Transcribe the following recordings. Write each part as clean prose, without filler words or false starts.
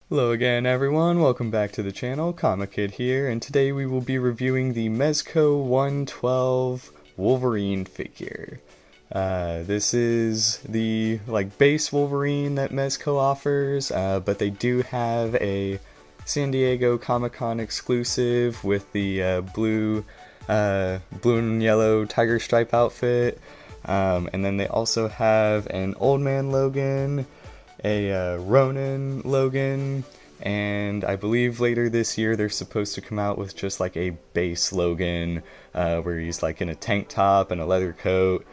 Hello again everyone, welcome back to the channel, Comic Kid here, and today we will be reviewing the Mezco 112 Wolverine figure. This is the base Wolverine that Mezco offers, but they do have a San Diego Comic-Con exclusive with the blue and yellow tiger stripe outfit, and then they also have an Old Man Logan, a Ronin Logan, and I believe later this year they're supposed to come out with just like a base Logan where he's like in a tank top and a leather coat,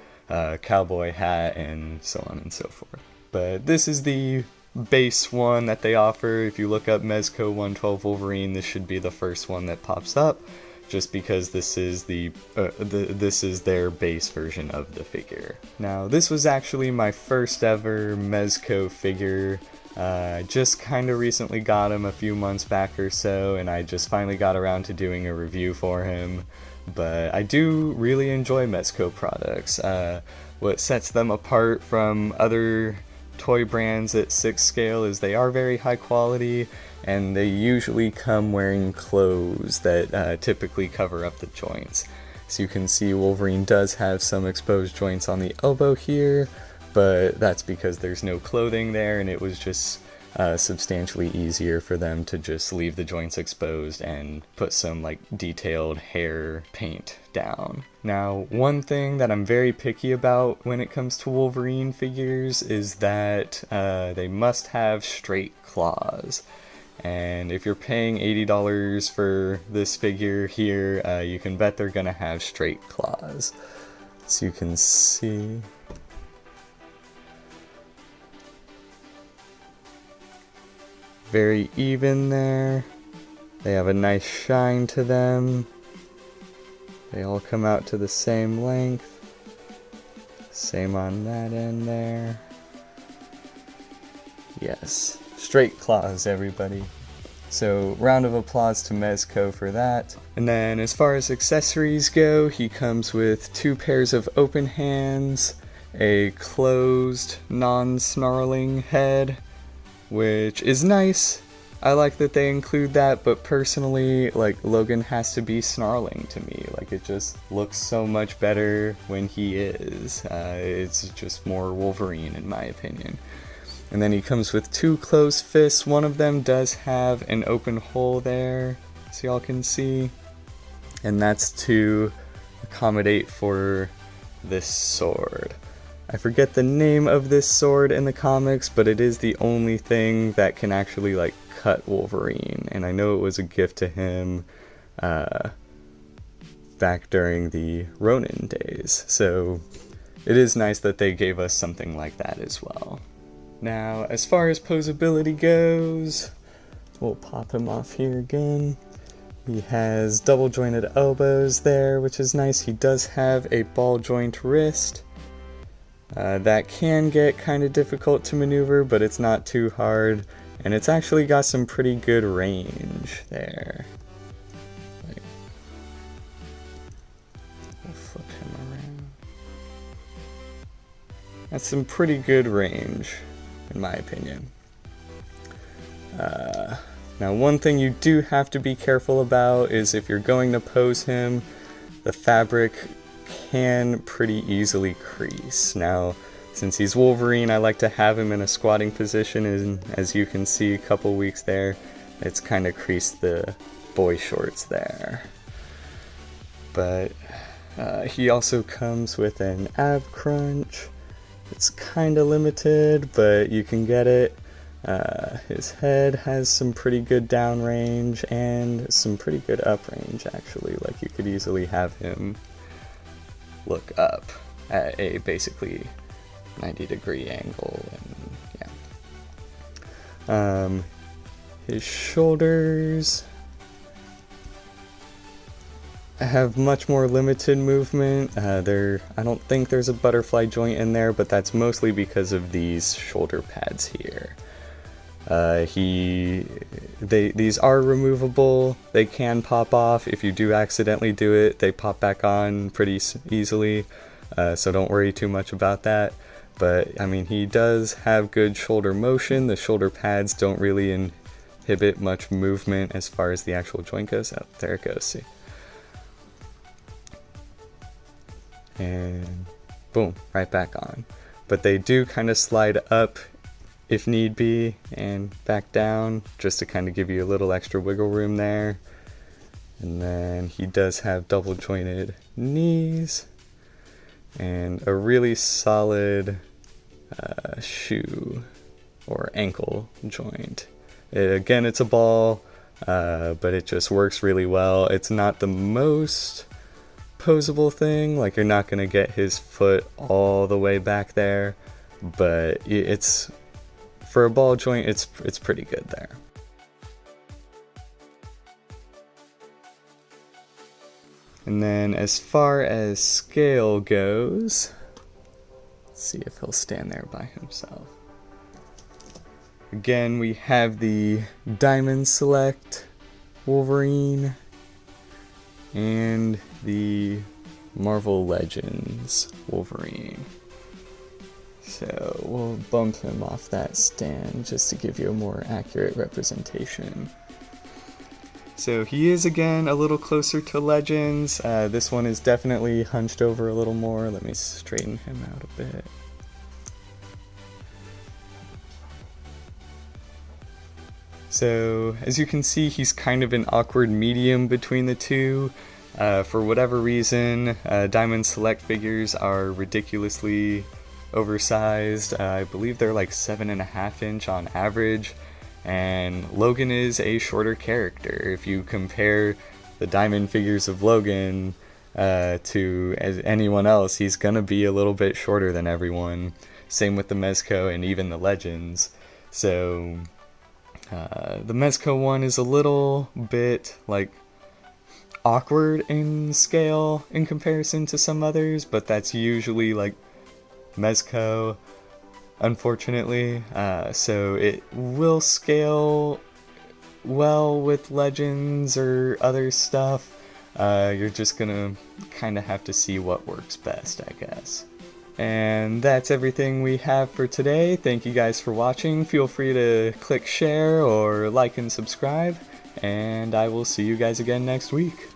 cowboy hat, and so on and so forth. But this is the base one that they offer. If you look up Mezco 112 Wolverine, this should be the first one that pops up, just because this is this is their base version of the figure. Now, this was actually my first ever Mezco figure. I just kind of recently got him a few months back or so, and I just finally got around to doing a review for him. But I do really enjoy Mezco products. What sets them apart from other toy brands at 6 scale is they are very high quality, and they usually come wearing clothes that typically cover up the joints. So you can see Wolverine does have some exposed joints on the elbow here, but that's because there's no clothing there, and it was just substantially easier for them to just leave the joints exposed and put some detailed hair paint down. Now, one thing that I'm very picky about when it comes to Wolverine figures is that they must have straight claws. And if you're paying $80 for this figure here, you can bet they're gonna have straight claws. So you can see. Very even there. They have a nice shine to them. They all come out to the same length. Same on that end there. Yes, straight claws, everybody. So, round of applause to Mezco for that. And then as far as accessories go, he comes with 2 pairs of open hands, a closed, non-snarling head, which is nice. I like that they include that, but personally, Logan has to be snarling to me. It just looks so much better when he is. It's just more Wolverine in my opinion. And then he comes with 2 closed fists. One of them does have an open hole there, so y'all can see. And that's to accommodate for this sword. I forget the name of this sword in the comics, but it is the only thing that can actually cut Wolverine, and I know it was a gift to him back during the Ronin days, so it is nice that they gave us something like that as well. Now, as far as posability goes, we'll pop him off here again. He has double jointed elbows there, which is nice. He does have a ball joint wrist. That can get kind of difficult to maneuver, but it's not too hard, and it's actually got some pretty good range there. We'll flip him around. That's some pretty good range, in my opinion. Now, one thing you do have to be careful about is if you're going to pose him, the fabric can pretty easily crease. Now, since he's Wolverine, I like to have him in a squatting position, and as you can see a couple weeks there, it's kind of creased the boy shorts there. But he also comes with an ab crunch. It's kind of limited, but you can get it. His head has some pretty good down range and some pretty good up range, actually. You could easily have him look up at a basically 90-degree angle, and yeah. His shoulders have much more limited movement. I don't think there's a butterfly joint in there, but that's mostly because of these shoulder pads here. These are removable. They can pop off. If you do accidentally do it, they pop back on pretty easily, so don't worry too much about that. But I mean, he does have good shoulder motion. The shoulder pads don't really inhibit much movement as far as the actual joint goes. Oh, there it goes, see. And boom, right back on. But they do kind of slide up if need be and back down just to kind of give you a little extra wiggle room there. And then he does have double jointed knees and a really solid shoe or ankle joint. Again, it's a ball, but it just works really well. It's not the most posable thing, like you're not going to get his foot all the way back there, but it's, for a ball joint, it's pretty good there. And then as far as scale goes, let's see if he'll stand there by himself. Again, we have the Diamond Select Wolverine and the Marvel Legends Wolverine. So we'll bump him off that stand just to give you a more accurate representation. So he is again a little closer to Legends. This one is definitely hunched over a little more. Let me straighten him out a bit. So as you can see, he's kind of an awkward medium between the two. For whatever reason, Diamond Select figures are ridiculously oversized. I believe they're like 7.5 inch on average. And Logan is a shorter character. If you compare the Diamond figures of Logan to anyone else, he's gonna be a little bit shorter than everyone. Same with the Mezco and even the Legends. So the Mezco one is a little bit like awkward in scale in comparison to some others, but that's usually like Mezco, unfortunately. So it will scale well with Legends or other stuff. You're just gonna kind of have to see what works best, I guess. And that's everything we have for today. Thank you guys for watching. Feel free to click share or like and subscribe, and I will see you guys again next week.